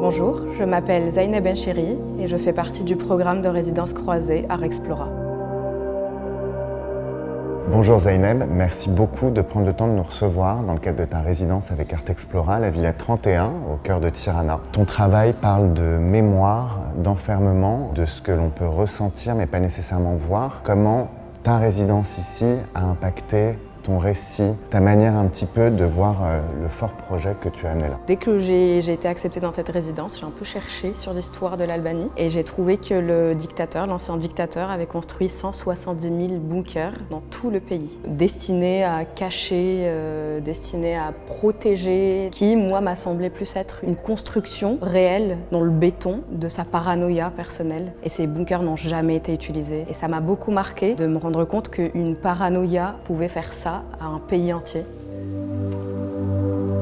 Bonjour, je m'appelle Zaineb Benchiri et je fais partie du programme de résidence croisée Art Explora. Bonjour Zaineb, merci beaucoup de prendre le temps de nous recevoir dans le cadre de ta résidence avec Art Explora, la Villa 31, au cœur de Tirana. Ton travail parle de mémoire, d'enfermement, de ce que l'on peut ressentir mais pas nécessairement voir. Comment ta résidence ici a impacté ton récit, ta manière un petit peu de voir le fort projet que tu as amené là. Dès que j'ai été acceptée dans cette résidence, j'ai un peu cherché sur l'histoire de l'Albanie et j'ai trouvé que le dictateur, l'ancien dictateur, avait construit 170 000 bunkers dans tout le pays, destinés à cacher, destinés à protéger, qui, moi, m'a semblé plus être une construction réelle dans le béton de sa paranoïa personnelle. Et ces bunkers n'ont jamais été utilisés. Et ça m'a beaucoup marqué de me rendre compte qu'une paranoïa pouvait faire ça à un pays entier.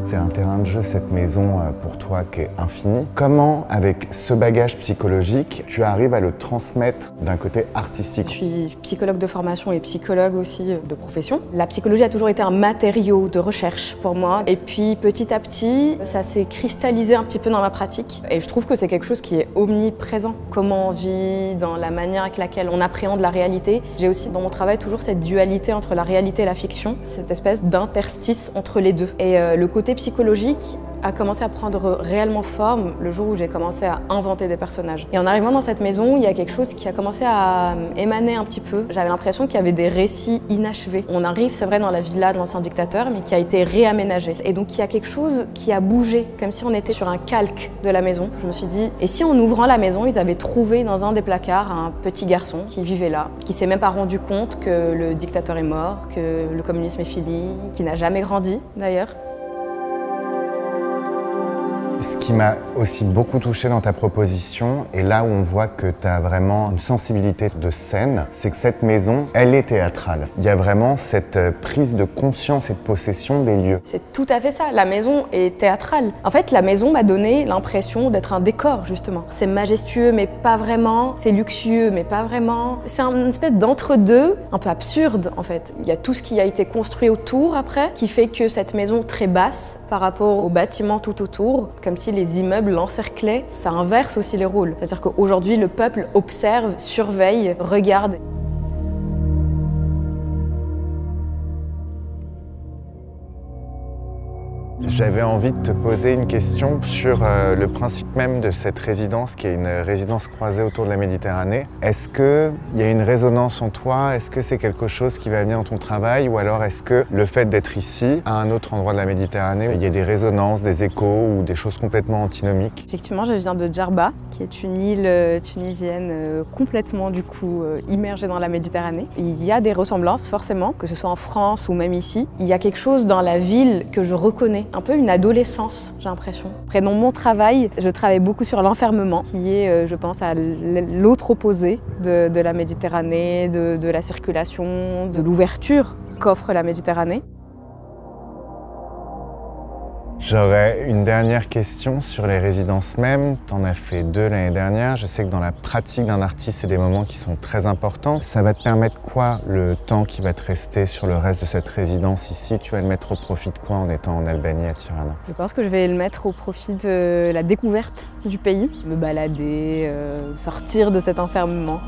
C'est un terrain de jeu, cette maison, pour toi, qui est infinie. Comment, avec ce bagage psychologique, tu arrives à le transmettre d'un côté artistique? Je suis psychologue de formation et psychologue aussi de profession. La psychologie a toujours été un matériau de recherche pour moi. Et puis, petit à petit, ça s'est cristallisé un petit peu dans ma pratique. Et je trouve que c'est quelque chose qui est omniprésent. Comment on vit, dans la manière avec laquelle on appréhende la réalité. J'ai aussi, dans mon travail, toujours cette dualité entre la réalité et la fiction. Cette espèce d'interstice entre les deux. Et le côté psychologique a commencé à prendre réellement forme le jour où j'ai commencé à inventer des personnages. Et en arrivant dans cette maison, il y a quelque chose qui a commencé à émaner un petit peu. J'avais l'impression qu'il y avait des récits inachevés. On arrive, c'est vrai, dans la villa de l'ancien dictateur, mais qui a été réaménagée. Et donc il y a quelque chose qui a bougé, comme si on était sur un calque de la maison. Je me suis dit, et si en ouvrant la maison, ils avaient trouvé dans un des placards un petit garçon qui vivait là, qui s'est même pas rendu compte que le dictateur est mort, que le communisme est fini, qui n'a jamais grandi d'ailleurs. Ce qui m'a aussi beaucoup touché dans ta proposition, et là où on voit que tu as vraiment une sensibilité de scène, c'est que cette maison, elle est théâtrale. Il y a vraiment cette prise de conscience et de possession des lieux. C'est tout à fait ça, la maison est théâtrale. En fait, la maison m'a donné l'impression d'être un décor, justement. C'est majestueux, mais pas vraiment. C'est luxueux, mais pas vraiment. C'est une espèce d'entre-deux, un peu absurde, en fait. Il y a tout ce qui a été construit autour, après, qui fait que cette maison très basse, par rapport aux bâtiments tout autour, comme si les immeubles l'encerclaient, ça inverse aussi les rôles. C'est-à-dire qu'aujourd'hui, le peuple observe, surveille, regarde. J'avais envie de te poser une question sur le principe même de cette résidence, qui est une résidence croisée autour de la Méditerranée. Est-ce qu'il y a une résonance en toi? Est-ce que c'est quelque chose qui va venir dans ton travail? Ou alors est-ce que le fait d'être ici, à un autre endroit de la Méditerranée, il y a des résonances, des échos ou des choses complètement antinomiques? Effectivement, je viens de Djerba, qui est une île tunisienne complètement du coup immergée dans la Méditerranée. Il y a des ressemblances forcément, que ce soit en France ou même ici. Il y a quelque chose dans la ville que je reconnais. Un peu une adolescence, j'ai l'impression. Après, dans mon travail, je travaille beaucoup sur l'enfermement, qui est, je pense, à l'autre opposé de la Méditerranée, de la circulation, de l'ouverture qu'offre la Méditerranée. J'aurais une dernière question sur les résidences même. Tu en as fait 2 l'année dernière. Je sais que dans la pratique d'un artiste, c'est des moments qui sont très importants. Ça va te permettre quoi, le temps qui va te rester sur le reste de cette résidence ici? Tu vas le mettre au profit de quoi en étant en Albanie, à Tirana? Je pense que je vais le mettre au profit de la découverte du pays, me balader, sortir de cet enfermement.